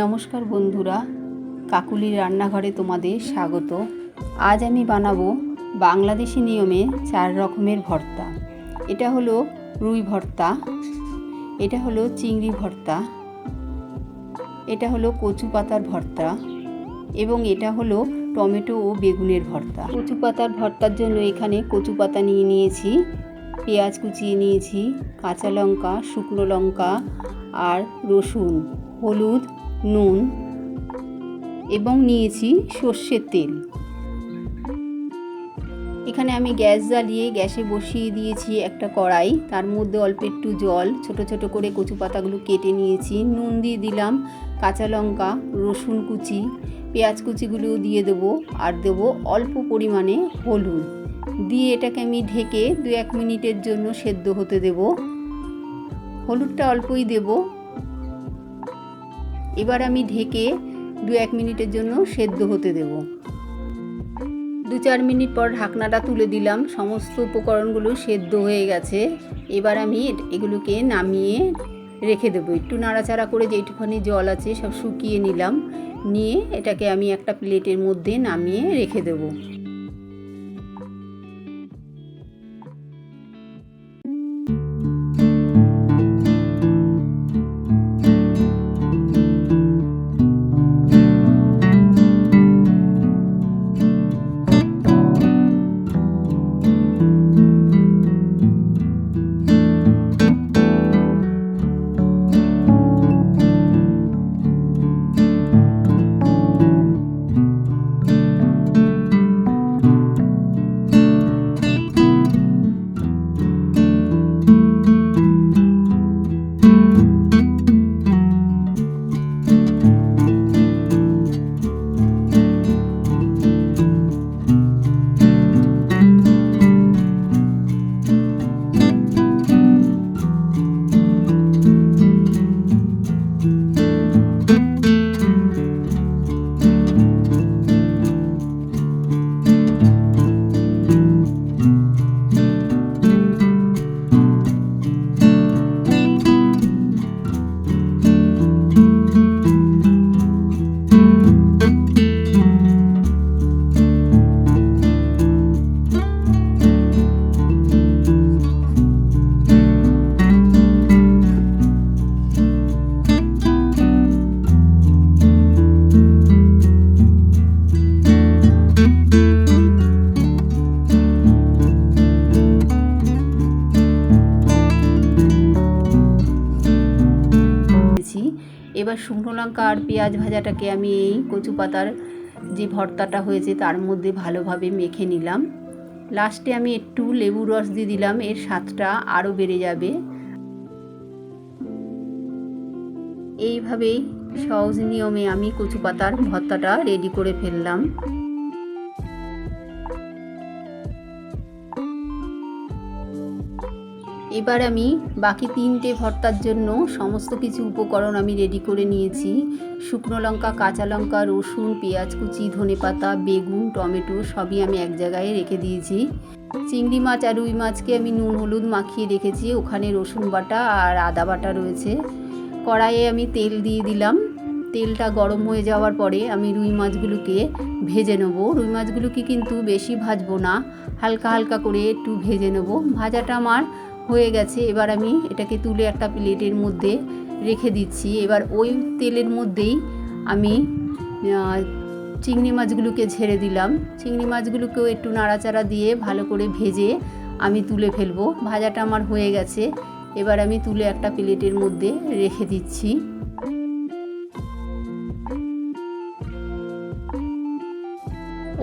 নমস্কার বন্ধুরা, কাকুলির রান্নাঘরে তোমাদের স্বাগত। আজ আমি বানাবো বাংলাদেশি নিয়মে 4 রকমের ভর্তা। এটা হলো রুই ভর্তা, এটা হলো চিংড়ি ভর্তা, এটা হলো কচু পাতার ভর্তা এবং এটা হলো টমেটো ও বেগুনের ভর্তা। কচু পাতার ভর্তার জন্য এখানে কচু পাতা নিয়ে নিয়েছি, পেঁয়াজ কুচিয়ে নিয়েছি, কাঁচা লঙ্কা, শুকনো লঙ্কা আর রসুন, হলুদ, নুন এবং নিয়েছি সর্ষের তেল। এখানে আমি গ্যাস জ্বালিয়ে গ্যাসে বসিয়ে দিয়েছি একটা কড়াই, তার মধ্যে অল্প একটু জল, ছোট ছোট করে কচু পাতাগুলো কেটে নিয়েছি, নুন দিয়ে দিলাম, কাঁচা লঙ্কা, রসুন কুচি, পেঁয়াজ কুচিগুলো দিয়ে দেবো আর দেবো অল্প পরিমাণে হলুদ দিয়ে এটাকে আমি ঢেকে 2-1 মিনিটের জন্য সেদ্ধ হতে দেব। হলুদটা অল্পই দেব। এবার আমি ঢেকে 2-1 মিনিটের জন্য সেদ্ধ হতে দেব। 2-4 মিনিট পর ঢাকনাটা তুলে দিলাম, সমস্ত উপকরণগুলো সেদ্ধ হয়ে গেছে। এবার আমি এগুলোকে নামিয়ে রেখে দেবো। একটু নাড়াচাড়া করে যেইটুখানি জল আছে সব শুকিয়ে নিলাম, নিয়ে এটাকে আমি একটা প্লেটের মধ্যে নামিয়ে রেখে দেবো। এবার শুকনো লঙ্কা আর পেঁয়াজ ভাজাটাকে আমি এই কচু পাতার যে ভর্তাটা হয়েছে তার মধ্যে ভালোভাবে মেখে নিলাম। লাস্টে আমি একটু লেবু রস দিয়ে দিলাম, এর স্বাদটা আরও বেড়ে যাবে। এইভাবেই সহজ নিয়মে আমি কচু পাতার ভর্তাটা রেডি করে ফেললাম। এবার আমি বাকি 3টে ভর্তার জন্য সমস্ত কিছু উপকরণ আমি রেডি করে নিয়েছি। শুকনো লঙ্কা, কাঁচা লঙ্কা, রসুন, পেঁয়াজ কুচি, ধনেপাতা, বেগুন, টমেটো সবই আমি এক জায়গায় রেখে দিয়েছি। চিংড়ি মাছ আর রুই মাছকে আমি নুন হলুদ মাখিয়ে রেখেছি, ওখানে রসুন বাটা আর আদা বাটা রয়েছে। কড়াইয়ে আমি তেল দিয়ে দিলাম, তেলটা গরম হয়ে যাওয়ার পরে আমি রুই মাছগুলোকে ভেজে নেব। রুই মাছগুলোকে কিন্তু বেশি ভাজবো না, হালকা হালকা করে একটু ভেজে নেব। ভাজাটা আমার হয়ে গেছে, এবার আমি এটাকে তুলে একটা প্লেটের মধ্যে রেখে দিচ্ছি। এবার ওই তেলের মধ্যেই আমি চিংড়ি মাছগুলোকে ঝেড়ে দিলাম। চিংড়ি মাছগুলোকেও একটু নাড়াচাড়া দিয়ে ভালো করে ভেজে আমি তুলে ফেলবো। ভাজাটা আমার হয়ে গেছে, এবার আমি তুলে একটা প্লেটের মধ্যে রেখে দিচ্ছি।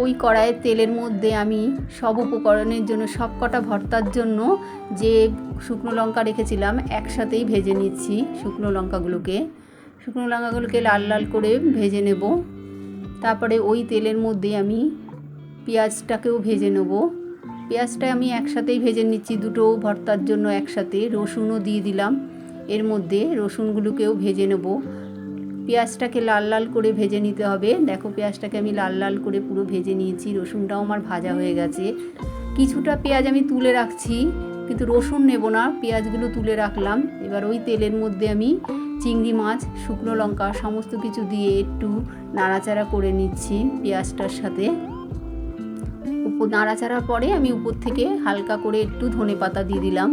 ওই কড়াইয়ের তেলের মধ্যে আমি সব উপকরণের জন্য, সব কটা ভর্তার জন্য যে শুকনো লঙ্কা রেখেছিলাম একসাথেই ভেজে নিচ্ছি। শুকনো লঙ্কাগুলোকে লাল লাল করে ভেজে নেব। তারপরে ওই তেলের মধ্যে আমি পেঁয়াজটাকেও ভেজে নেব। পেঁয়াজটা আমি একসাথেই ভেজে নিচ্ছি, দুটো ভর্তার জন্য একসাথে। রসুনও দিয়ে দিলাম এর মধ্যে, রসুনগুলোকেও ভেজে নেব। পেঁয়াজটাকে লাল লাল করে ভেজে নিতে হবে। দেখো পেঁয়াজটাকে আমি লাল লাল করে পুরো ভেজে নিয়েছি। রসুনটাও আমার ভাজা হয়ে গেছে। কিছুটা পেঁয়াজ আমি তুলে রাখছি, কিন্তু রসুন নেব না, পেঁয়াজগুলো তুলে রাখলাম। এবার ওই তেলের মধ্যে আমি চিংড়ি মাছ, শুকনো লঙ্কা সমস্ত কিছু দিয়ে একটু নাড়াচাড়া করে নিচ্ছি পেঁয়াজটার সাথে। উপর নাড়াচাড়ার পরে আমি উপর থেকে হালকা করে একটু ধনেপাতা দিয়ে দিলাম।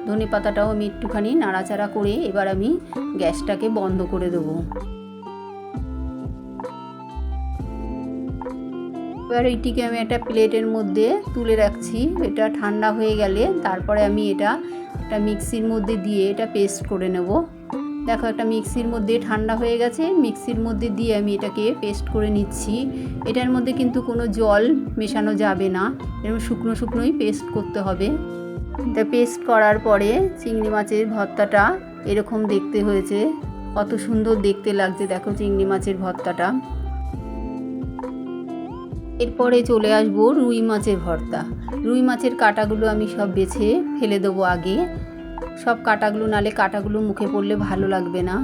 ধনেপাতাটাও আমি একটুখানি নাড়াচাড়া করে এবার আমি গ্যাসটাকে বন্ধ করে দেবো। এবার এইটিকে আমি একটা প্লেটের মধ্যে তুলে রাখছি। এটা ঠান্ডা হয়ে গেলে তারপরে আমি এটা একটা মিক্সির মধ্যে দিয়ে এটা পেস্ট করে নেব। দেখো একটা মিক্সির মধ্যে ঠান্ডা হয়ে গেছে, মিক্সির মধ্যে দিয়ে আমি এটাকে পেস্ট করে নিচ্ছি। এটার মধ্যে কিন্তু কোনো জল মেশানো যাবে না, এরকম শুকনো শুকনোই পেস্ট করতে হবে। এটা পেস্ট করার পরে চিংড়ি মাছের ভর্তাটা এরকম দেখতে হয়েছে, কত সুন্দর দেখতে লাগছে দেখো চিংড়ি মাছের ভর্তাটা। এরপরে চলে আসবো রুই মাছের ভর্তা। রুই মাছের কাঁটাগুলো আমি সব বেছে ফেলে দেবো আগে, সব কাঁটাগুলো, নালে কাঁটাগুলো মুখে পড়লে ভালো লাগবে না।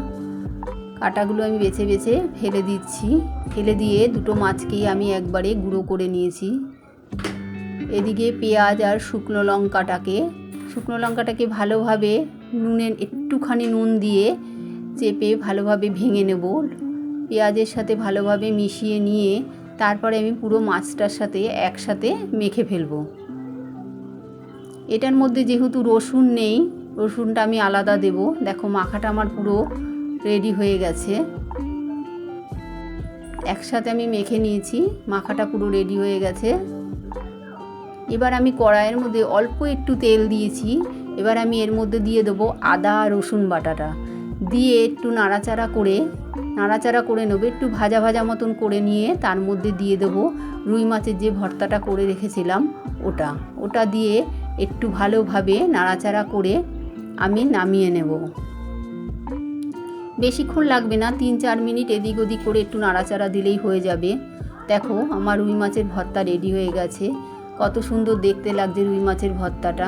কাঁটাগুলো আমি বেছে বেছে ফেলে দিচ্ছি। ফেলে দিয়ে দুটো মাছকেই আমি একবারে গুঁড়ো করে নিয়েছি। এদিকে পেঁয়াজ আর শুকনো লঙ্কাটাকে ভালোভাবে একটুখানি নুন দিয়ে চেপে ভালোভাবে ভেঙে নেব। পেঁয়াজের সাথে ভালোভাবে মিশিয়ে নিয়ে তারপরে আমি পুরো মাছটার সাথে একসাথে মেখে ফেলবো। এটার মধ্যে যেহেতু রসুন নেই, রসুনটা আমি আলাদা দেব। দেখো মাখাটা আমার পুরো রেডি হয়ে গেছে, একসাথে আমি মেখে নিয়েছি, মাখাটা পুরো রেডি হয়ে গেছে। এবার আমি কড়াইয়ের মধ্যে অল্প একটু তেল দিয়েছি। এবার আমি এর মধ্যে দিয়ে দেবো আদা রসুন বাটাটা, দিয়ে একটু নাড়াচাড়া করে নেবো, একটু ভাজা ভাজা মতন করে নিয়ে তার মধ্যে দিয়ে দেবো রুই মাছের যে ভর্তাটা করে রেখেছিলাম ওটা দিয়ে একটু ভালোভাবে নাড়াচাড়া করে আমি নামিয়ে নেব। বেশিক্ষণ লাগবে না, 3-4 মিনিট এদিক ওদিক করে একটু নাড়াচাড়া দিলেই হয়ে যাবে। দেখো আমার রুই মাছের ভর্তা রেডি হয়ে গেছে, কত সুন্দর দেখতে লাগছে রুই মাছের ভর্তাটা।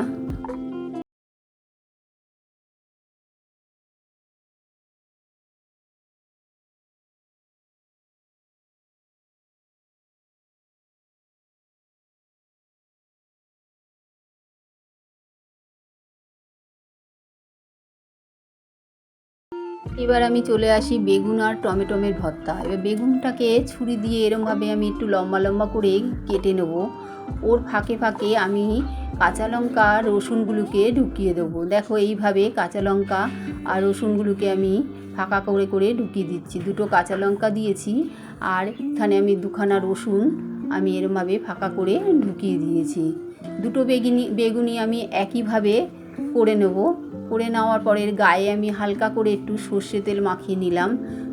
এবার আমি চলে আসি বেগুন আর টমেটোমের ভর্তা। এবার বেগুনটাকে ছুরি দিয়ে এরমভাবে আমি একটু লম্বা লম্বা করে কেটে নেব। ওর ফাঁকে ফাঁকে আমি কাঁচা লঙ্কা রসুনগুলোকে ঢুকিয়ে দেবো। দেখো এইভাবে কাঁচা লঙ্কা আর রসুনগুলোকে আমি ফাঁকা করে করে ঢুকিয়ে দিচ্ছি। দুটো কাঁচা লঙ্কা দিয়েছি আর এখানে আমি দুখানা রসুন আমি এরমভাবে ফাঁকা করে ঢুকিয়ে দিয়েছি। দুটো বেগুনি আমি একইভাবে করে নেব। করে নেওয়ার পরের গায়ে আমি হালকা করে একটু সর্ষে তেল মাখিয়ে নিলাম।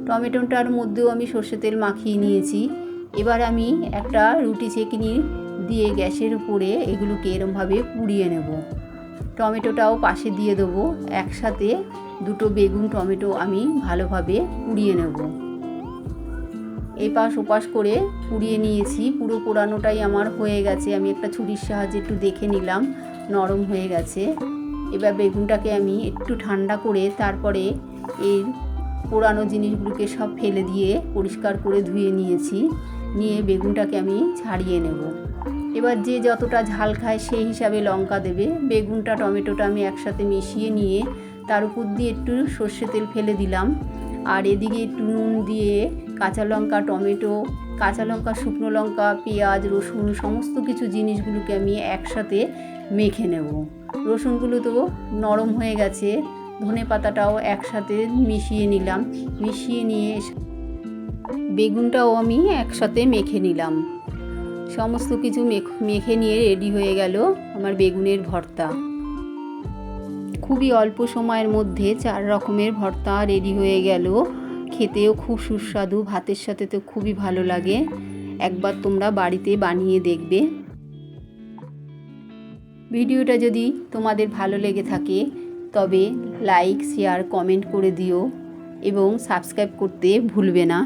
টমেটোটার মধ্যেও আমি সর্ষে তেল মাখিয়ে নিয়েছি। এবার আমি একটা রুটি ছেঁকনি দিয়ে গ্যাসের উপরে এগুলোকে এরমভাবে পুড়িয়ে নেব। টমেটোটাও পাশে দিয়ে দেবো, একসাথে দুটো বেগুন টমেটো আমি ভালোভাবে পুড়িয়ে নেব। এপাশ ওপাশ করে পুড়িয়ে নিয়েছি, পুরো পোড়ানোটাই আমার হয়ে গেছে। আমি একটা ছুরির সাহায্যে একটু দেখে নিলাম, নরম হয়ে গেছে। এবার বেগুনটাকে আমি একটু ঠান্ডা করে তারপরে এই পোড়ানো জিনিসগুলোকে সব ফেলে দিয়ে পরিষ্কার করে ধুয়ে নিয়েছি। নিয়ে বেগুনটাকে আমি ছাড়িয়ে নেব। এবার যে যতটা ঝাল খায় সেই হিসাবে লঙ্কা দেবে। বেগুনটা টমেটোটা আমি একসাথে মিশিয়ে নিয়ে তার উপর দিয়ে একটু সর্ষে তেল ফেলে দিলাম। আর এদিকে একটু নুন দিয়ে কাঁচা লঙ্কা টমেটো, কাঁচা লঙ্কা শুকনো লঙ্কা পেঁয়াজ রসুন সমস্ত কিছু জিনিসগুলোকে আমি একসাথে মেখে নেব। রসুনগুলো তো নরম হয়ে গেছে, ধনেপাতাটাও একসাথে মিশিয়ে নিলাম। মিশিয়ে নিয়ে বেগুনটাও আমি একসাথে মেখে নিলাম। সমস্ত কিছু মেখে নিয়ে রেডি হয়ে গেল আমার বেগুনের ভর্তা। খুবই অল্প সময়ের মধ্যে 4 রকমের ভর্তা রেডি হয়ে গেল। খেতেও খুব সুস্বাদু, ভাতের সাথে তো খুবই ভালো লাগে। একবার তোমরা বাড়িতে বানিয়ে দেখবে। ভিডিওটা যদি তোমাদের ভালো লেগে থাকে তবে লাইক শেয়ার কমেন্ট করে দিও এবং সাবস্ক্রাইব করতে ভুলবে না।